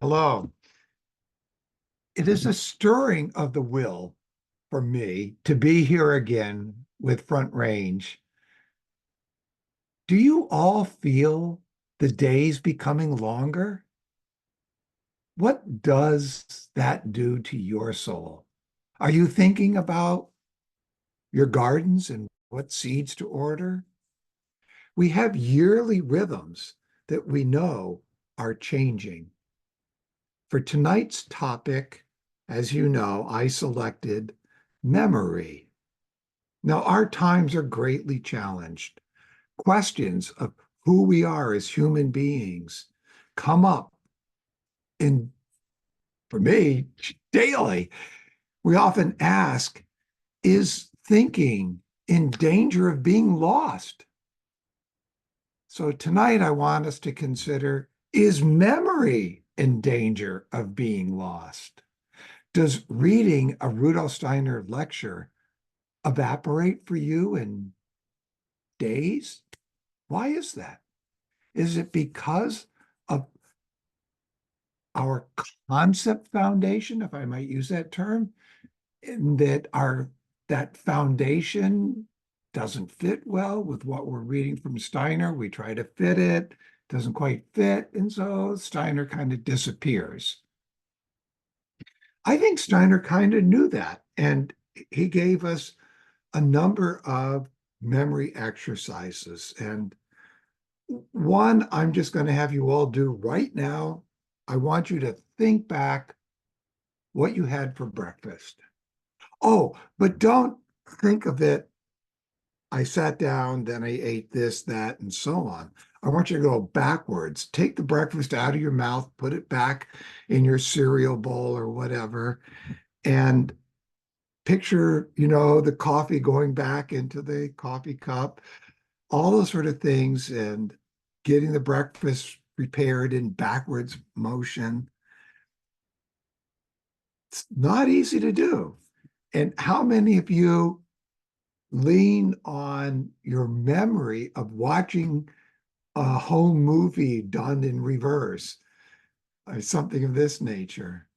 Hello. It is a stirring of the will for me to be here again with Front Range. Do you all feel the days becoming longer? What does that do to your soul? Are you thinking about your gardens and what seeds to order? We have yearly rhythms that we know are changing. For tonight's topic, as you know, I selected memory. Now, our times are greatly challenged. Questions of who we are as human beings come up in, for me, daily. We often ask, is thinking in danger of being lost? So tonight, I want us to consider, is memory in danger of being lost? Does reading a Rudolf Steiner lecture evaporate for you in days? Why is that? Is it because of our concept foundation, if I might use that term, and that foundation doesn't fit well with what we're reading from Steiner? We try to fit it, doesn't quite fit, and so Steiner kind of disappears. I think Steiner kind of knew that, and he gave us a number of memory exercises. And one I'm just going to have you all do right now. I want you to think back what you had for breakfast. Oh, but don't think of it. I sat down, then I ate this, that, and so on. I want you to go backwards. Take the breakfast out of your mouth, put it back in your cereal bowl or whatever, and picture, the coffee going back into the coffee cup, all those sort of things, and getting the breakfast prepared in backwards motion. It's not easy to do. And how many of you lean on your memory of watching a home movie done in reverse or something of this nature?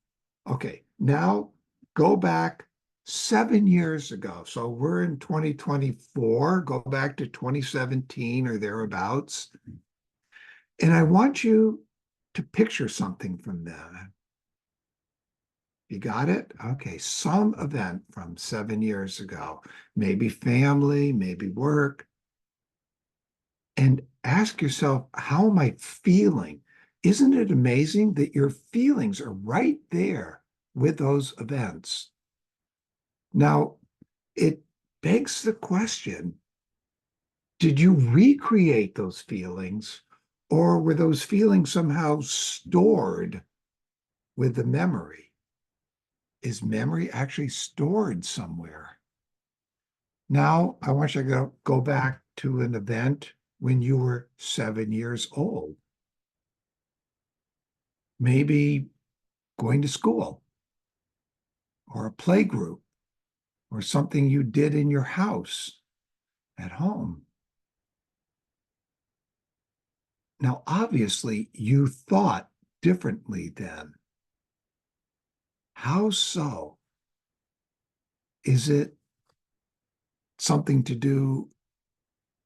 Okay, now go back 7 years ago. So we're in 2024, go back to 2017 or thereabouts. And I want you to picture something from then. You got it? Okay, some event from 7 years ago, maybe family, maybe work. And ask yourself, how am I feeling? Isn't it amazing that your feelings are right there with those events? Now, it begs the question, did you recreate those feelings, or were those feelings somehow stored with the memory? Is memory actually stored somewhere? Now, I want you to go back to an event when you were 7 years old. Maybe going to school, or a play group, or something you did in your house at home. Now, obviously, you thought differently then. How so? Is it something to do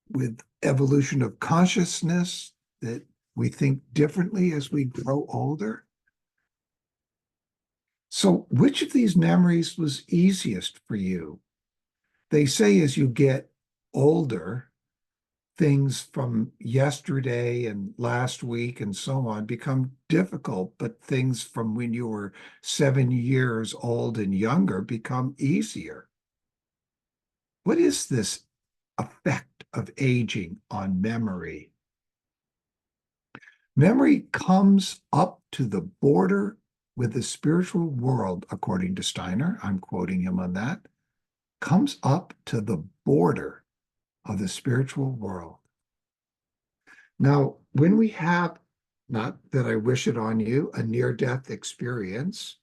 with evolution of consciousness, that we think differently as we grow older? So, which of these memories was easiest for you? They say as you get older, things from yesterday and last week and so on become difficult, but things from when you were 7 years old and younger become easier. What is this effect of aging on memory? Memory comes up to the border with the spiritual world, according to Steiner. I'm quoting him on that. Comes up to the border of the spiritual world. Now, when we have, not that I wish it on you, a near-death experience,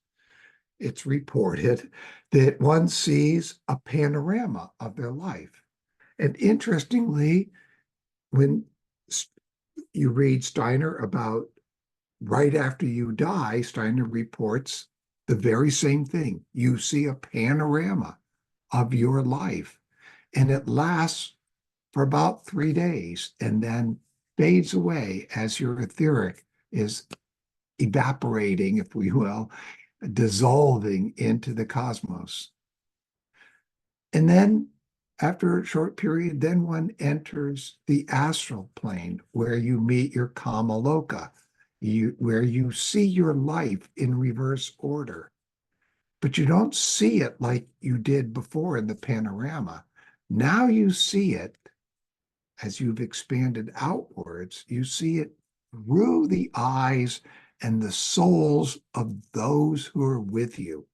it's reported that one sees a panorama of their life. And interestingly, when you read Steiner about right after you die, Steiner reports the very same thing. You see a panorama of your life, and it lasts for about 3 days and then fades away as your etheric is evaporating, if we will, dissolving into the cosmos. And then after a short period, then one enters the astral plane where you meet your Kamaloka, where you see your life in reverse order. But you don't see it like you did before in the panorama. Now you see it as you've expanded outwards, you see it through the eyes and the souls of those who are with you.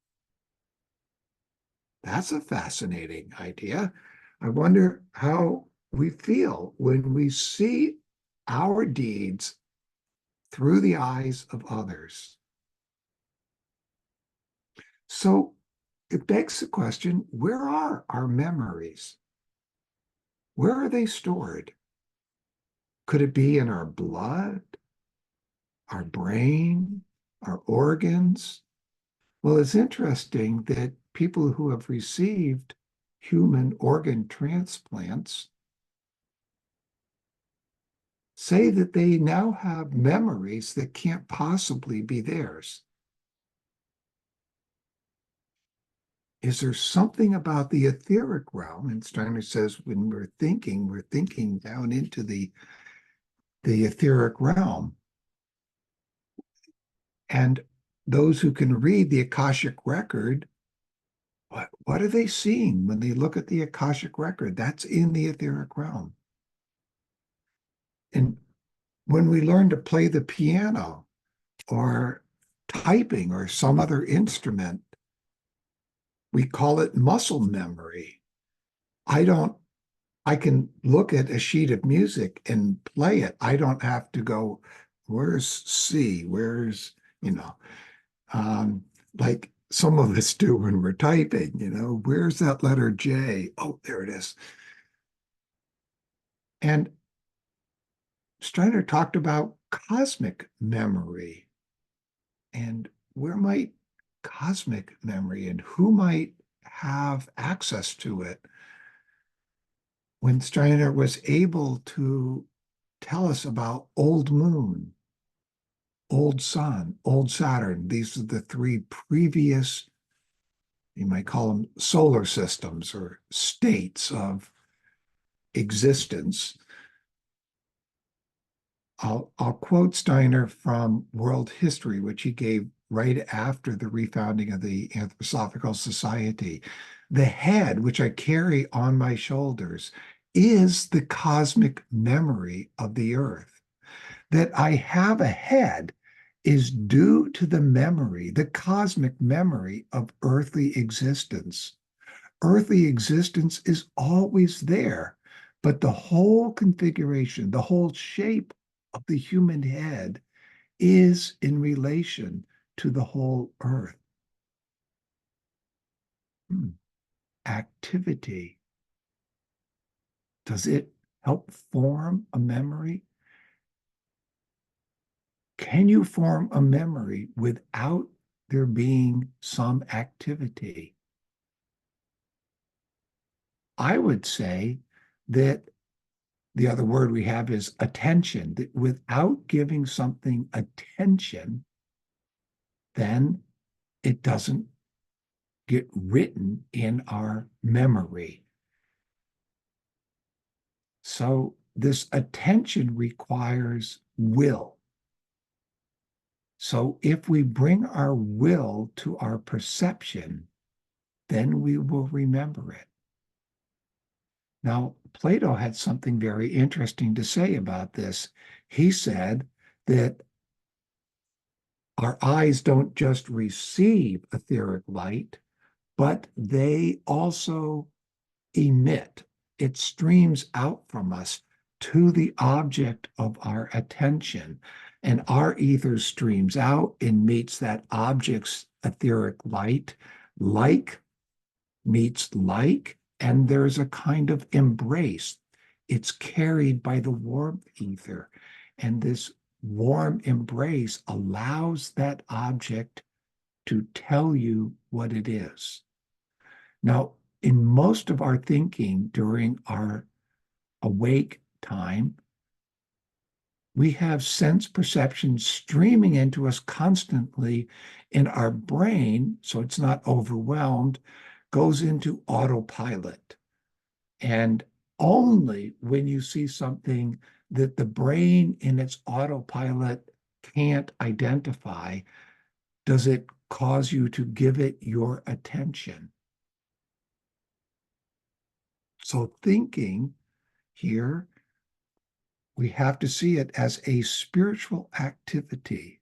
That's a fascinating idea. I wonder how we feel when we see our deeds through the eyes of others. So it begs the question, where are our memories? Where are they stored? Could it be in our blood, our brain, our organs? Well, it's interesting that people who have received human organ transplants say that they now have memories that can't possibly be theirs. Is there something about the etheric realm? And Steiner says when we're thinking down into the etheric realm. And those who can read the Akashic record, what are they seeing when they look at the Akashic record? That's in the etheric realm. And when we learn to play the piano or typing or some other instrument, we call it muscle memory. I can look at a sheet of music and play it. I don't have to go, where's C? Where's, you know, um, like some of us do when we're typing, where's that letter J? Oh, there it is. And Steiner talked about cosmic memory. And where might cosmic memory and who might have access to it? When Steiner was able to tell us about old moon, old sun, old Saturn, these are the three previous, you might call them solar systems or states of existence. I'll quote Steiner from World History, which he gave right after the refounding of the Anthroposophical Society. The head, which I carry on my shoulders, is the cosmic memory of the earth. That I have a head is due to the memory, the cosmic memory of earthly existence. Earthly existence is always there, but the whole configuration, the whole shape of the human head is in relation to the whole earth. Activity. Does it help form a memory? Can you form a memory without there being some activity? I would say that the other word we have is attention, that without giving something attention, then it doesn't get written in our memory. So this attention requires will. So if we bring our will to our perception, then we will remember it. Now, Plato had something very interesting to say about this. He said that our eyes don't just receive etheric light, but they also emit. It streams out from us to the object of our attention. And our ether streams out and meets that object's etheric light. Like meets like, and there's a kind of embrace. It's carried by the warmth ether. And this warm embrace allows that object to tell you what it is. Now, in most of our thinking during our awake time, we have sense perception streaming into us constantly in our brain, so it's not overwhelmed, goes into autopilot. And only when you see something that the brain in its autopilot can't identify does it cause you to give it your attention. So thinking here, we have to see it as a spiritual activity.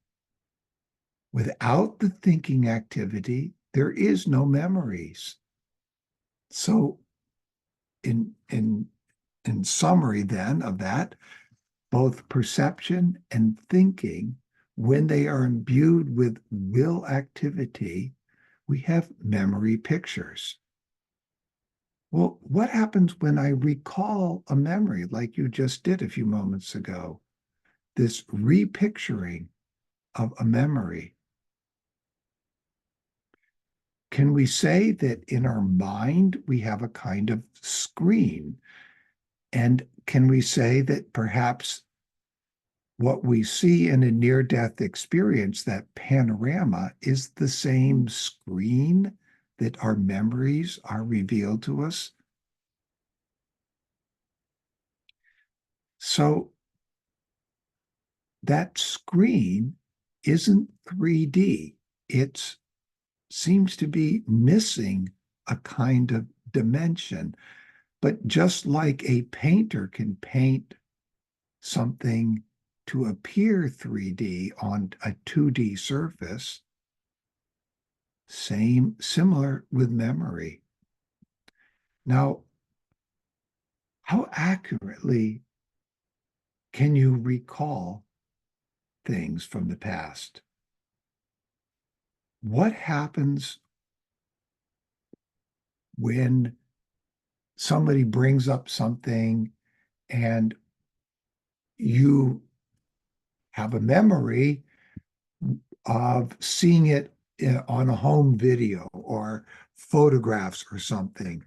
Without the thinking activity, there is no memories. So in summary then of that, both perception and thinking, when they are imbued with will activity, we have memory pictures. Well, what happens when I recall a memory like you just did a few moments ago? This repicturing of a memory. Can we say that in our mind we have a kind of screen? And can we say that perhaps what we see in a near-death experience, that panorama, is the same screen that our memories are revealed to us? So that screen isn't 3D. It seems to be missing a kind of dimension. But just like a painter can paint something to appear 3D on a 2D surface, similar with memory. Now, how accurately can you recall things from the past? What happens when somebody brings up something and you have a memory of seeing it on a home video or photographs or something?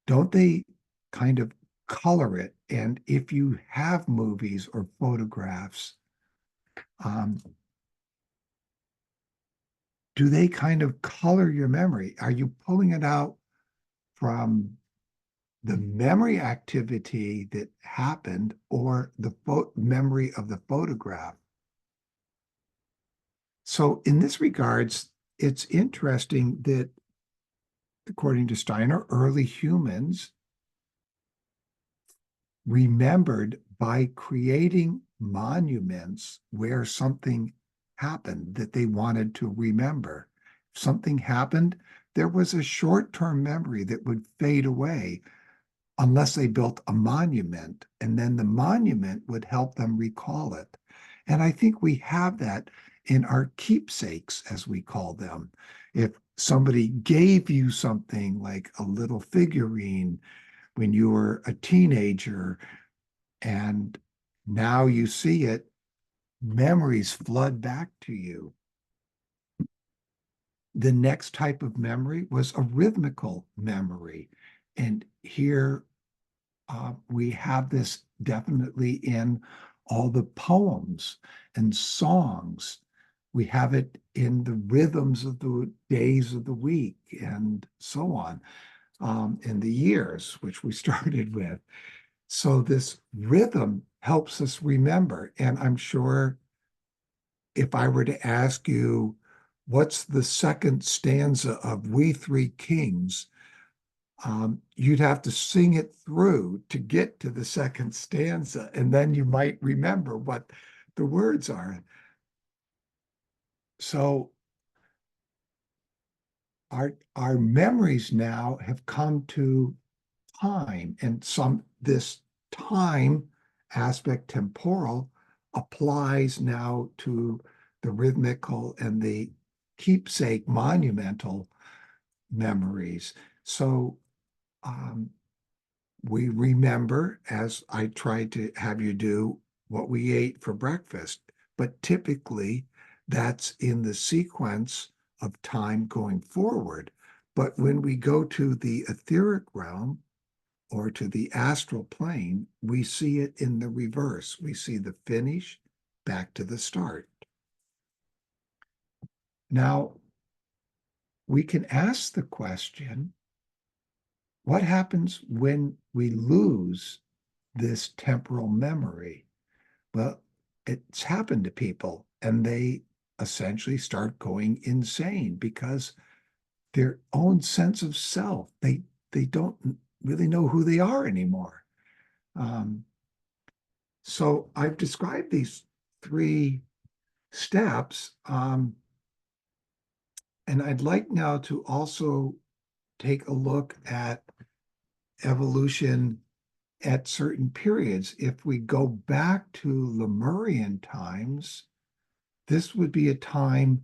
Don't they kind of color it? And if you have movies or photographs, um, do they kind of color your memory? Are you pulling it out from the memory activity that happened or the memory of the photograph? So in this regards, it's interesting that according to Steiner, early humans remembered by creating monuments where something happened that they wanted to remember. If something happened, there was a short-term memory that would fade away unless they built a monument, and then the monument would help them recall it. And I think we have that in our keepsakes, as we call them. If somebody gave you something like a little figurine when you were a teenager and now you see it, memories flood back to you. The next type of memory was a rhythmical memory. And here we have this definitely in all the poems and songs. We have it in the rhythms of the days of the week and so on, in the years, which we started with. So this rhythm helps us remember. And I'm sure if I were to ask you, what's the second stanza of We Three Kings? You'd have to sing it through to get to the second stanza, and then you might remember what the words are. So our memories now have come to time, and this time aspect, temporal, applies now to the rhythmical and the keepsake monumental memories. So we remember, as I tried to have you do, what we ate for breakfast. But typically, that's in the sequence of time going forward. But when we go to the etheric realm or to the astral plane, we see it in the reverse. We see the finish back to the start. Now, we can ask the question, what happens when we lose this temporal memory? Well, it's happened to people, and they essentially start going insane because their own sense of self, they don't really know who they are anymore. Um, so I've described these three steps, and I'd like now to also take a look at evolution at certain periods. If we go back to Lemurian times, this would be a time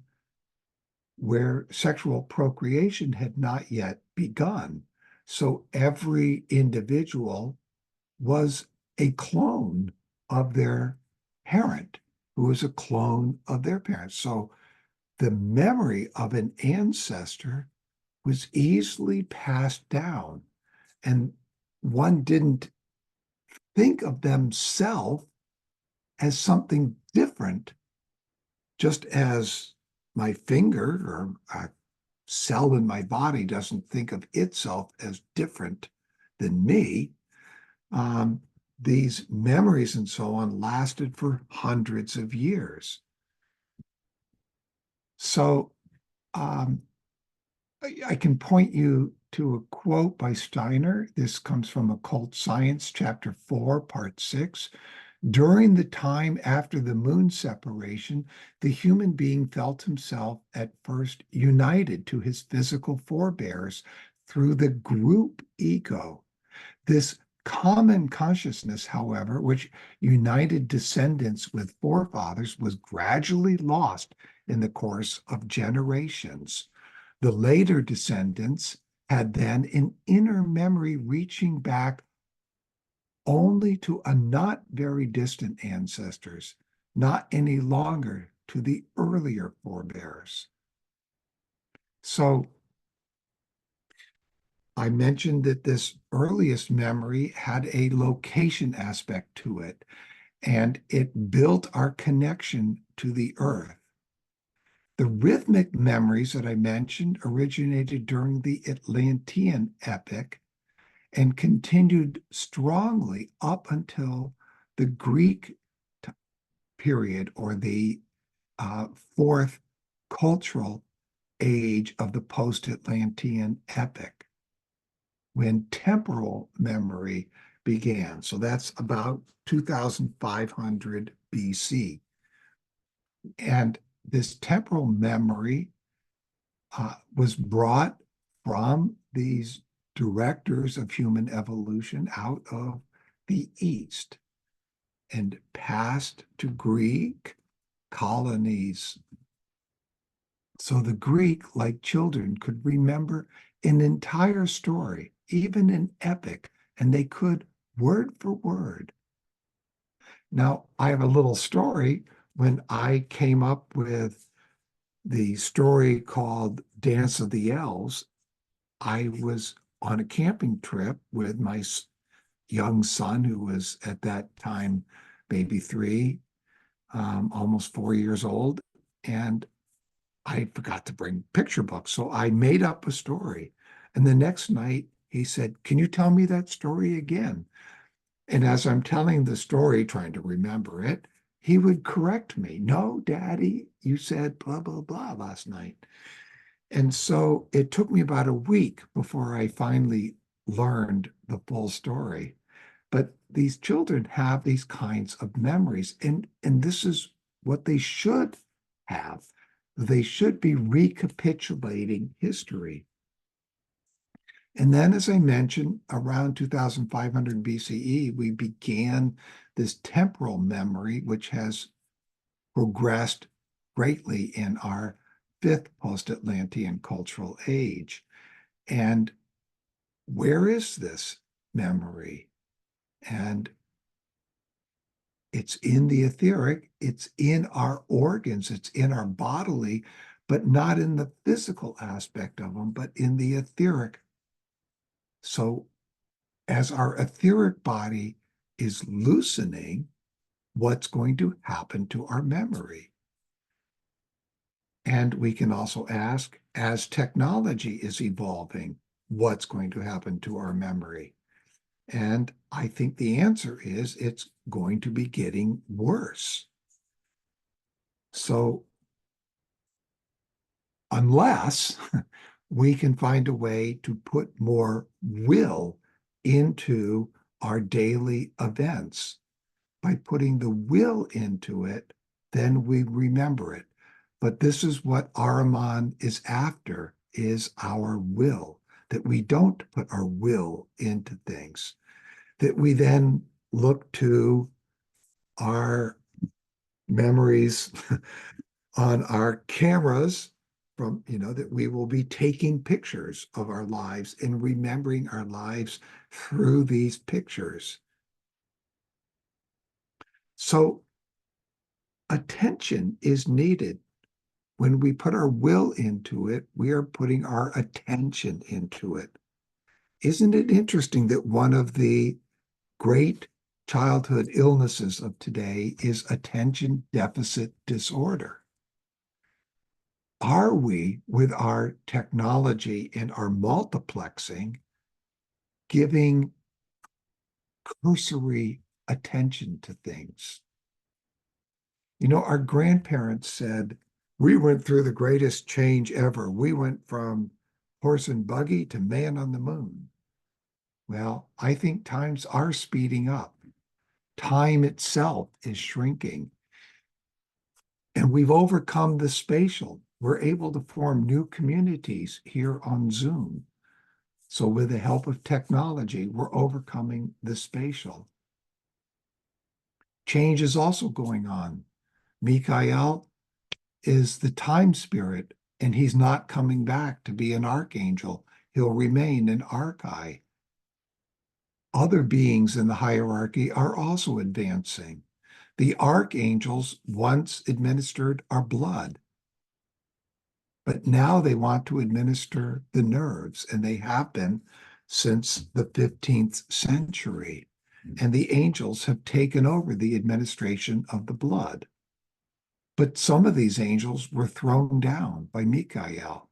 where sexual procreation had not yet begun. So every individual was a clone of their parent, who was a clone of their parents. So the memory of an ancestor was easily passed down, and one didn't think of themselves as something different, just as my finger or a cell in my body doesn't think of itself as different than me. Um, these memories and so on lasted for hundreds of years. So um, I can point you to a quote by Steiner. This comes from Occult Science, Chapter 4, Part 6. During the time after the moon separation, the human being felt himself at first united to his physical forebears through the group ego. This common consciousness, however, which united descendants with forefathers, was gradually lost in the course of generations. The later descendants had then an inner memory reaching back only to a not very distant ancestors, not any longer to the earlier forebears. So I mentioned that this earliest memory had a location aspect to it, and it built our connection to the earth. The rhythmic memories that I mentioned originated during the Atlantean epoch and continued strongly up until the Greek period, or the fourth cultural age of the post-Atlantean epoch, when temporal memory began. So that's about 2500 BC. And this temporal memory was brought from these directors of human evolution out of the East and passed to Greek colonies. So the Greek, like children, could remember an entire story, even an epic, and they could word for word. Now, I have a little story. When I came up with the story called Dance of the Elves, I was on a camping trip with my young son, who was at that time maybe three, almost 4 years old. And I forgot to bring picture books. So I made up a story. And the next night he said, "Can you tell me that story again?" And as I'm telling the story, trying to remember it, he would correct me. "No, Daddy, you said blah, blah, blah last night." And so it took me about a week before I finally learned the full story. But these children have these kinds of memories, and this is what they should have. They should be recapitulating history. And then, as I mentioned, around 2500 BCE, we began this temporal memory, which has progressed greatly in our fifth post-Atlantean cultural age. And where is this memory? And It's in the etheric, it's in our organs, it's in our bodily, but not in the physical aspect of them, but in the etheric. So as our etheric body is loosening, what's going to happen to our memory? And we can also ask, as technology is evolving, what's going to happen to our memory? And I think the answer is it's going to be getting worse. So unless we can find a way to put more will into our daily events, by putting the will into it, then we remember it. But this is what Ahriman is after, is our will, that we don't put our will into things, that we then look to our memories on our cameras from, that we will be taking pictures of our lives and remembering our lives through these pictures. So attention is needed. When we put our will into it, we are putting our attention into it. Isn't it interesting that one of the great childhood illnesses of today is attention deficit disorder? Are we, with our technology and our multiplexing, giving cursory attention to things? Our grandparents said, we went through the greatest change ever. We went from horse and buggy to man on the moon. Well, I think times are speeding up. Time itself is shrinking. And we've overcome the spatial. We're able to form new communities here on Zoom. So with the help of technology, we're overcoming the spatial. Change is also going on. Michael is the time spirit, and he's not coming back to be an archangel. He'll remain an archai. Other beings in the hierarchy are also advancing. The archangels once administered our blood, but now they want to administer the nerves, and they have been since the 15th century. And the angels have taken over the administration of the blood. But some of these angels were thrown down by Michael.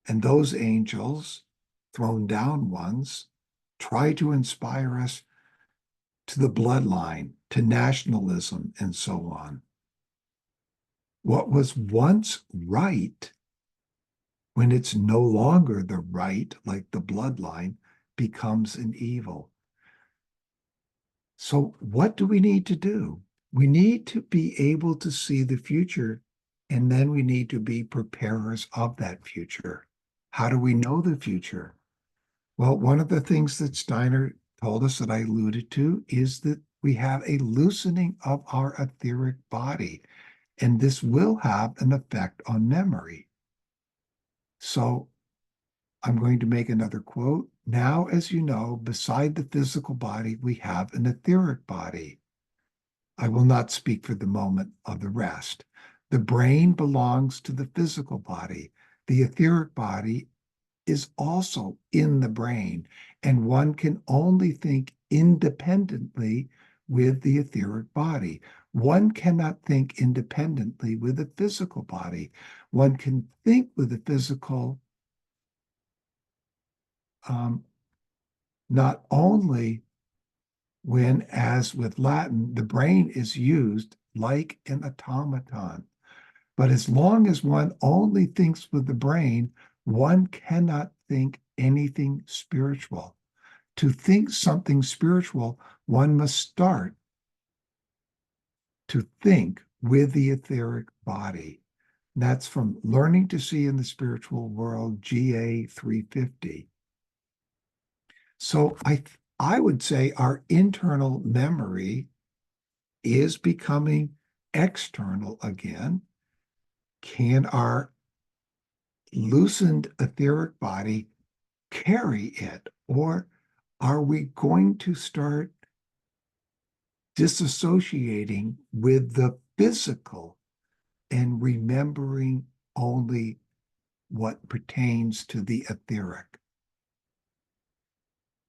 And those angels, thrown down ones, try to inspire us to the bloodline, to nationalism, and so on. What was once right, when it's no longer the right, like the bloodline, becomes an evil. So what do we need to do? We need to be able to see the future, and then we need to be preparers of that future. How do we know the future? Well, one of the things that Steiner told us that I alluded to is that we have a loosening of our etheric body, and this will have an effect on memory. So I'm going to make another quote. Now, as you know, beside the physical body, we have an etheric body. I will not speak for the moment of the rest. The brain belongs to the physical body. The etheric body is also in the brain, and one can only think independently with the etheric body. One cannot think independently with the physical body. One can think with the physical, not only when, as with Latin, the brain is used like an automaton. But as long as one only thinks with the brain, one cannot think anything spiritual. To think something spiritual, one must start to think with the etheric body. That's from Learning to See in the Spiritual World, GA 350. So I would say our internal memory is becoming external again. Can our loosened etheric body carry it? Or are we going to start disassociating with the physical and remembering only what pertains to the etheric.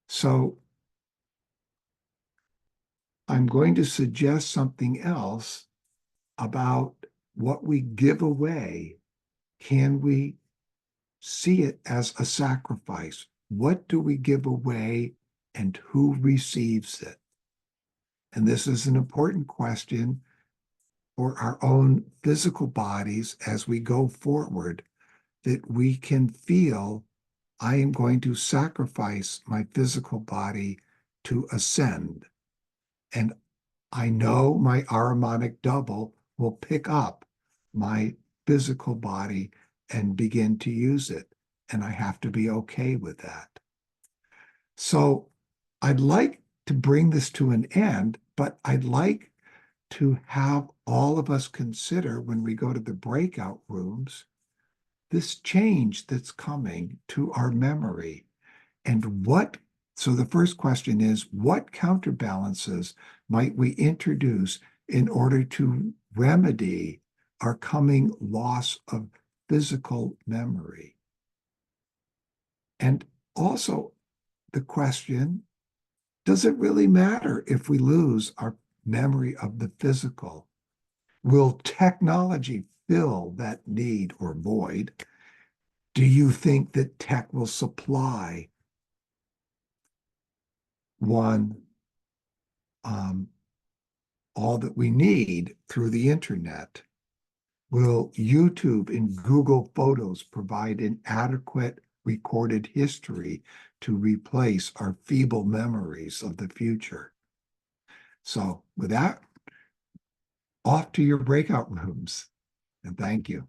So I'm going to suggest something else about what we give away. Can we see it as a sacrifice? What do we give away and who receives it? And this is an important question for our own physical bodies as we go forward, that we can feel, I am going to sacrifice my physical body to ascend. And I know my harmonic double will pick up my physical body and begin to use it. And I have to be okay with that. So I'd like to bring this to an end, but I'd like to have all of us consider when we go to the breakout rooms this change that's coming to our memory. And so the first question is, what counterbalances might we introduce in order to remedy our coming loss of physical memory? And also the question, does it really matter if we lose our memory of the physical? Will technology fill that need or void? Do you think that tech will supply one, all that we need through the internet? Will YouTube and Google Photos provide an adequate recorded history to replace our feeble memories of the future? So with that, off to your breakout rooms, and thank you.